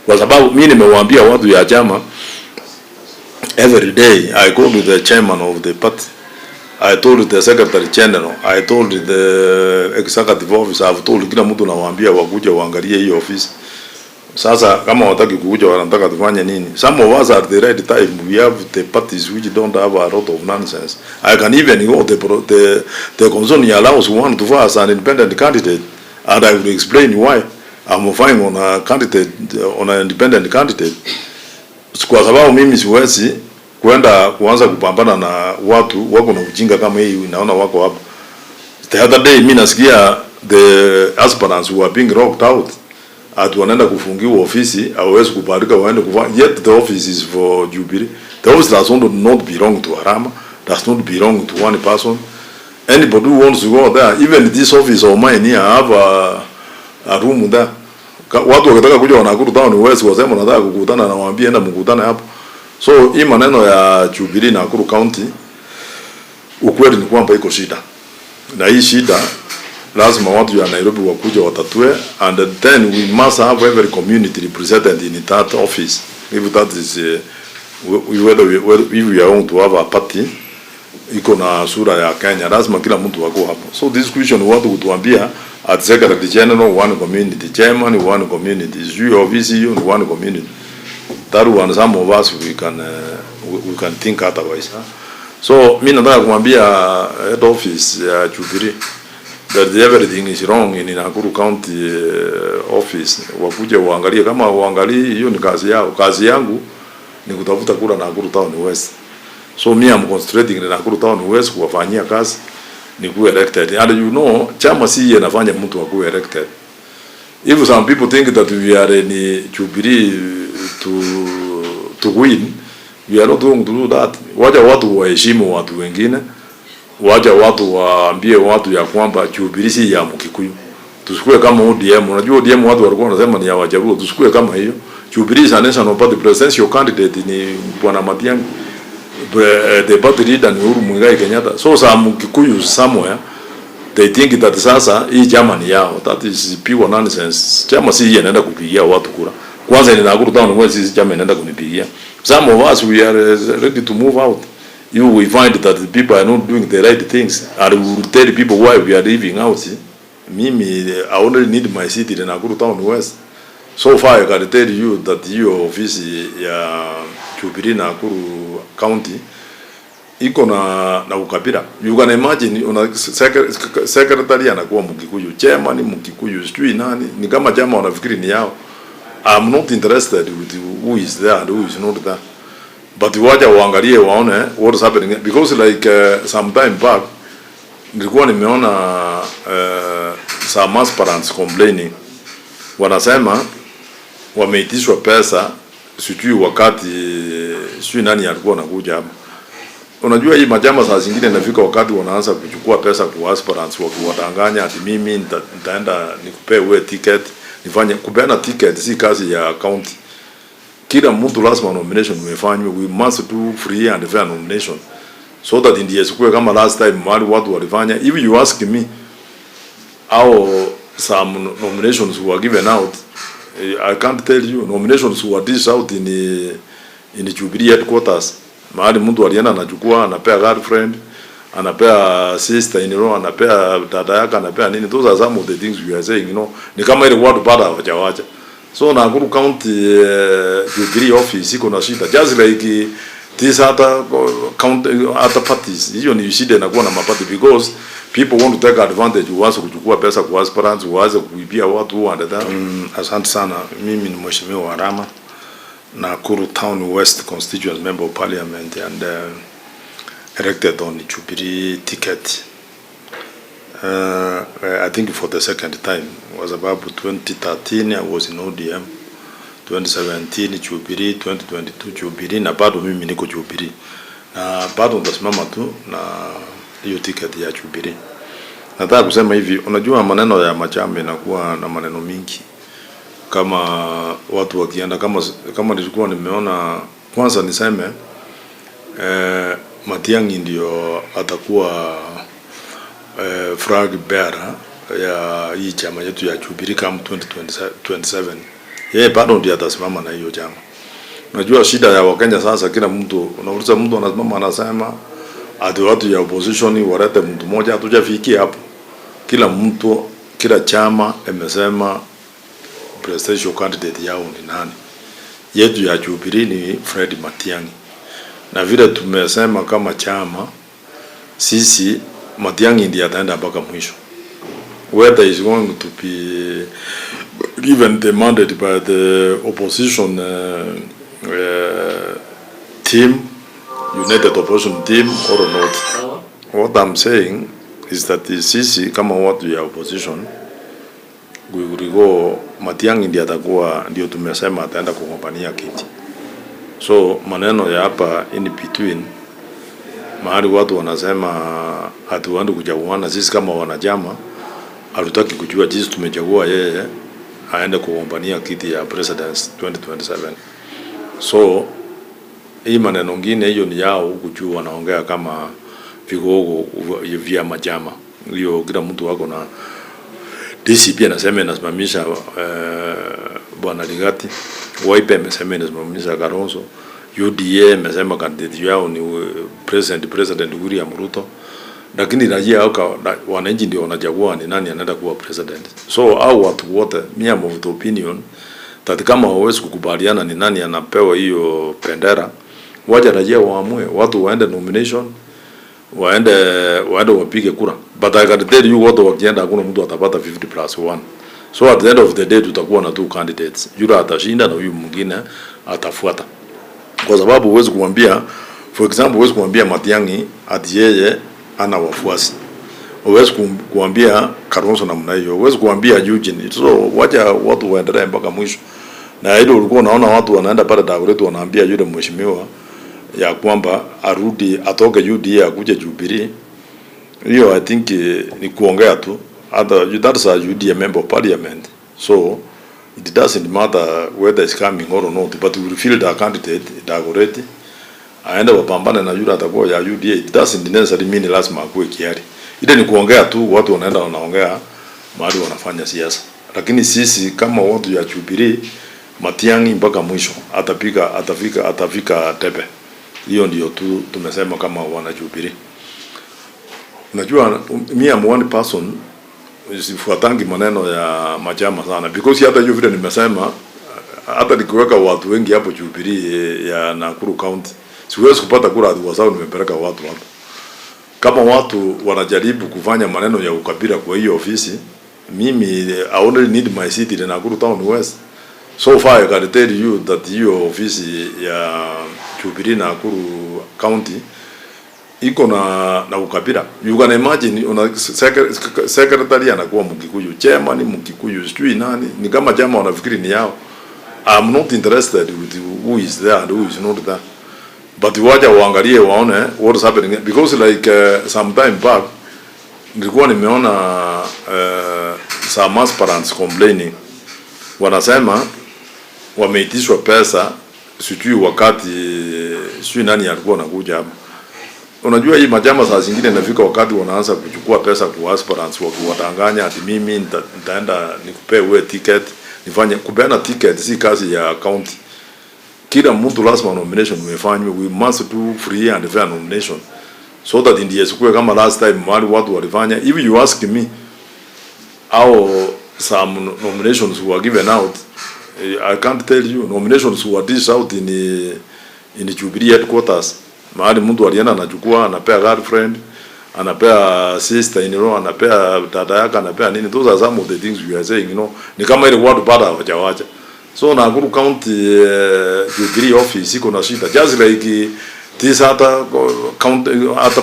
Kwa sababu mimi nimewaambia watu ya chama, every day I go to the chairman of the party, I told the secretary general, I told the executive officer, I've told kila mtu nawaambia wakuja waangalie hii office. Sasa kama wataki kukuja wanataka tufanye nini? Some of us at the right time we have the parties which don't have a lot of nonsense. I can even go the concern allows one to vote as an independent candidate, and I will explain why I'm fine on a candidate, on an independent candidate. Kwa sababu mimi siwezi kwenda kuanza kupambana na watu wako na ujinga kama hii naona wako hapa. The other day mimi nasikia the aspirants who are being rocked out at wanaenda kufungiwa ofisi hawezi kubarika waende kufanya, yet the office is for Jubilee. The office does not belong to Arama, does not belong to one person. Anybody who wants to go there, even this office of mine here, I have a room there. Watu wakitaka kuja wanakuru town West wasema nataka kukutana na waambie enda mkutane hapo. So hii maneno ya Jubilee na Nakuru County ukweli ni kwamba iko shida. Na hii shida lazima watu ya Nairobi wakuja watatue, and then we must have every community represented in that office. If that is whether if we are going to have a party iko na sura ya Kenya, lazima kila mtu wako hapo. So this question watu kutuambia at secretary general one community, chairman one community, you office you one community. That one some of us we can think otherwise. So mimi nataka kumwambia head office ya Jubilee that everything is wrong in Nakuru County office. Wakuje waangalie, kama waangalie hiyo ni kazi yao. Kazi yangu ni kutafuta kura Nakuru Town West. So me I'm concentrating in Nakuru Town West kuwafanyia kazi ni kuwa elected. And you know, chama si yanafanya mtu akuwe elected. If some people think that we are in Jubilee to win, we are not going to do that. Wacha watu waheshimu watu wengine. Wacha watu waambie watu ya kwamba Jubilee si ya Mkikuyu. Tusikue kama ODM. Unajua ODM watu walikuwa wanasema ni ya Wajaluo. Tusikue kama hiyo. Jubilee is a national party. Presidential candidate ni Bwana Matiang'i. The party leader ni Uhuru Muigai Kenyatta. So some Mkikuyu somewhere they think that sasa hii chama ni yao. That is pure nonsense. Chama si inaenda kupigia watu kura. Kwanza ni Nakuru Town West, si chama inaenda kunipigia. Some of us we are ready to move out. You will find that the people are not doing the right things, and we will tell the people why we are leaving out. Mimi, I only need my city in Nakuru Town West. So far I can tell you that your office ya Jubilee Nakuru County iko na ukabila. You can imagine una secretary anakuwa Mkikuyu, chairman Mkikuyu, sijui nani, ni kama chama wanafikiri ni yao. I'm not interested with who is there and who is not there. But waja waangalie waone what is happening, because like some time back nilikuwa nimeona some aspirants complaining, wanasema wameitishwa pesa sijui wakati sijui nani alikuwa anakuja hapa. Unajua hii majama saa zingine inafika wakati wanaanza kuchukua pesa kwa aspirants wakiwadanganya ati mimi nitaenda nikupe wewe ticket, nifanye kupeana ticket si kazi ya county. Kila mtu lazima nomination umefanywe. We must do free and fair nomination so that in the year kama last time mali watu walifanya. If you ask me how some nominations were given out, I can't tell you. Nominations were dished out in Jubilee headquarters. Mahali mtu alienda anachukua, anapea girlfriend, anapea sister in law, anapea dada yake, anapea nini. Those are some of the things we are saying, you know. Ni kama ile watu bada hawajawacha. So Nakuru County Jubilee office iko na shida. Just like this other parties. Hiyo ni shida inakuwa na mapati, because people want to take advantage, waanze kuchukua pesa kwa aspirants, waanze kuibia watu wanda. Asante sana. Mimi ni Mheshimiwa Arama, Nakuru Town West constituent member of parliament and elected on the Jubilee ticket. I think for the second time. It was about 2013 I was in ODM, 2017 Jubilee, 2022 Jubilee, na bado mimi niko Jubilee. Na bado ndasimama tu na hiyo ticket ya Jubilee. Nataka kusema hivi, unajua maneno ya machama inakuwa na maneno mingi. Kama watu wakienda kama nilikuwa nimeona, kwanza niseme Matiang'i ndio atakuwa flag bearer ya hii chama yetu ya Jubilee kama 2027 yeye bado ndiye atasimama na hiyo chama. Najua shida ya Wakenya sasa, kila mtu unauliza, mtu anasimama anasema ati watu ya opposition walete mtu mmoja. Hatujafikia hapo. Kila mtu, kila chama imesema presidential candidate yao ni nani. Yetu ya Jubilee ni Fred Matiang'i, na vile tumesema kama chama sisi, Matiang'i ndiye ataenda mpaka mwisho. Whether is going to be given the mandate by the opposition team, united opposition team or not. What I'm saying is that sisi kama watu ya opposition, Guigurigo Matiang'i ndiye atakuwa, ndio tumesema ataenda kugombania kiti. So maneno ya hapa in between, mahali watu wanasema hatuendi kuchaguana, sisi kama wanachama hatutaki kujua jinsi tumechagua yeye aende kugombania kiti ya president 2027. So hii maneno ngine hiyo ni yao kujua, wanaongea kama vigogo vya majama. Hiyo kila mtu wako na DCP anasema inasimamisha bwana Ligati, Wiper amesema inasimamisha Kalonzo, UDA amesema candidate yao ni President William Ruto, lakini raia wananchi ndio wanachagua ni nani anaenda kuwa president. So au watu wote, me am of the opinion that kama hawezi kukubaliana ni nani anapewa hiyo bendera, waje raia waamue, watu waende nomination, waende wapige kura. But I can tell you, watu wakienda hakuna mtu atapata 50+1. So at the end of the day tutakuwa na two candidates, yule atashinda na huyu mwingine atafuata. Kwa sababu huwezi kumwambia, for example, huwezi kumwambia Matiang'i ati yeye ana wafuasi, huwezi kumwambia Kalonzo namna hiyo, huwezi kumwambia Eugene. So wacha watu waendelee mpaka mwisho. Na hilo ulikuwa unaona watu wanaenda pale Dagoretti wanaambia yule mheshimiwa ya kwamba arudi, atoke UDA akuje Jubilee. Hiyo I think ni kuongea tu. That's a UDA member of parliament. So it doesn't matter whether it's coming or not, but we will field a candidate Dagoretti aende wapambane na yule atakuwa ya UDA. It doesn't necessarily mean lazima akuwe Kiari. Ile ni kuongea tu, watu wanaenda wanaongea mahali wanafanya siasa. Lakini sisi kama watu ya Jubilee, Matiang'i mpaka mwisho atafika tepe. Hiyo ndio tu tumesema kama wana Jubilee. Unajua me am one person sifuatangi maneno ya majama sana, because hata hiyo vile nimesema, hata nikiweka watu wengi hapo Jubilee ya Nakuru County siwezi kupata kura kwa sababu nimepeleka watu hapo. Kama watu wanajaribu kufanya maneno ya ukabila kwa hiyo ofisi, mimi I only need my city in Nakuru Town West. So far I can tell you that hiyo ofisi ya Jubilee Nakuru County iko na ukabila. You can imagine una secretary anakuwa Mkikuyu, chairman Mkikuyu, sijui nani, ni kama chama wanafikiri ni yao. I'm not interested with who is there and who is not there. But waja waangalie waone what is happening, because like some time back nilikuwa nimeona some aspirants complaining, wanasema wameitishwa pesa sijui wakati sijui nani alikuwa anakuja hapa. Unajua hii majama saa zingine inafika wakati wanaanza kuchukua pesa kwa aspirants, wakiwadanganya ati mimi nitaenda nikupe wewe ticket, nifanye kupeana ticket si kazi ya county. Kila mtu lazima nomination umefanywe. We must do free and fair nomination so that ndiye sikue kama last time wale watu walifanya. If you ask me how some nominations were given out, I can't tell you. Nominations were dished out in Jubilee headquarters. Mahali mtu alienda anachukua, anapea girlfriend, anapea sister in law, anapea dada yake, anapea nini. Those are some of the things we are saying, you know. Ni kama ile watu bado hawajawacha. So Nakuru County Jubilee office iko na shida. Just like this other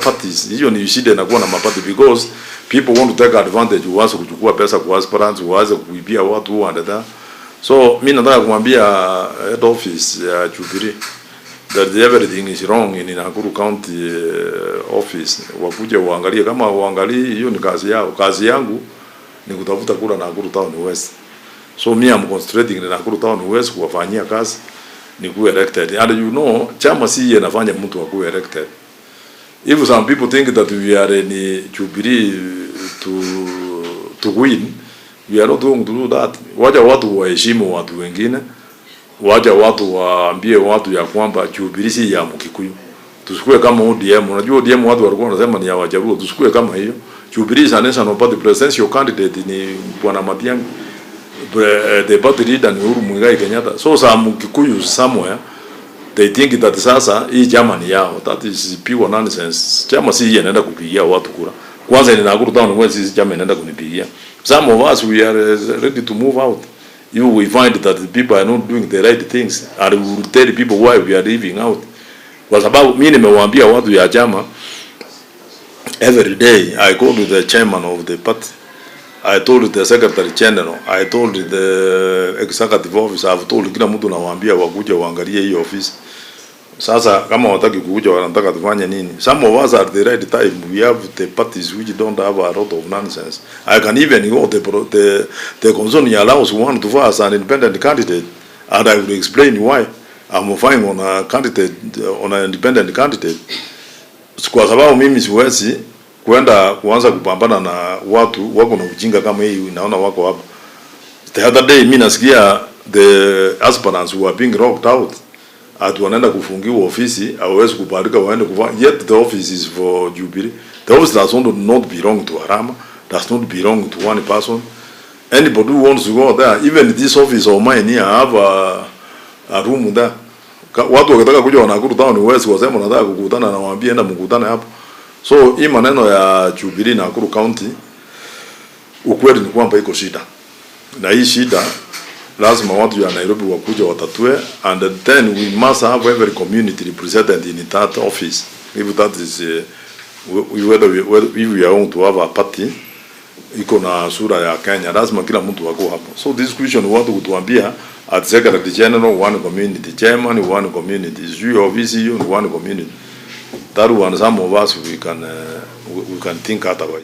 parties. Hiyo ni shida inakuwa na mapati, because people want to take advantage, waanze kuchukua pesa kwa aspirants, waanze kuibia watu and that. So mimi nataka kumwambia head office ya Jubilee that everything is wrong in Nakuru County office. Wakuje waangalie, kama waangalie hiyo ni kazi yao. Kazi yangu ni kutafuta kura Nakuru Town West. So me am concentrating in Nakuru Town West kuwafanyia kazi ni kuwa elected. And you know, chama si yanafanya mtu akuwe elected. If some people think that we are in Jubilee to win, We are not going to do that. Wacha watu waheshimu watu wengine, wacha watu waambie watu ya kwamba Jubilee si ya Mkikuyu. Tusikue kama ODM. Unajua ODM watu walikuwa wanasema ni ya Wajaluo. Tusikue kama hiyo. Jubilee is a national party. Presidential candidate ni Bwana Matiang'i. The party leader ni Uhuru Muigai Kenyatta. So some Mkikuyu somewhere they think that sasa hii chama ni yao. That is pure nonsense. Chama si yeye anaenda kupigia watu kura. Kwanza ni Nakuru town where sisi chama inaenda kunipigia. Some of us we are ready to move out. If we find that the people are not doing the right things, and we will tell people why we are leaving out. Kwa sababu mimi nimewaambia watu ya chama, every day I go to the chairman of the party, I told the secretary general, I told the executive officer, I've told kila mtu nawaambia wakuja waangalie hii office. Sasa kama wataki kukuja wanataka tufanye nini? Some of us at the right time we have the parties which don't have a lot of nonsense. I can even go the concern allows one to fast an independent candidate, and I will explain why I'm fine on a candidate, on an independent candidate. Kwa sababu mimi siwezi kwenda kuanza kupambana na watu wako na ujinga kama hii, naona wako hapo. The other day mimi nasikia the aspirants who are being locked out atu wanaenda kufungiwa ofisi, hawezi kubarika waende kufanya, yet the office is for Jubilee. The office does not belong to Arama, does not belong to one person. Anybody who wants to go there, even this office of mine here, I have a room there. Watu wakitaka kuja Nakuru town west wasema nataka kukutana na waambie enda mkutane hapo. So hii maneno ya Jubilee na Nakuru County, ukweli ni kwamba iko shida. Na hii shida lazima watu ya Nairobi wakuja watatue, and then we must have every community represented in that office. If that is whether we are going to have a party iko na sura ya Kenya, lazima kila mtu wako hapo. So this question watu kutuambia at secretary general, one community chairman, one community office, one community. That one, some of us we can think otherwise.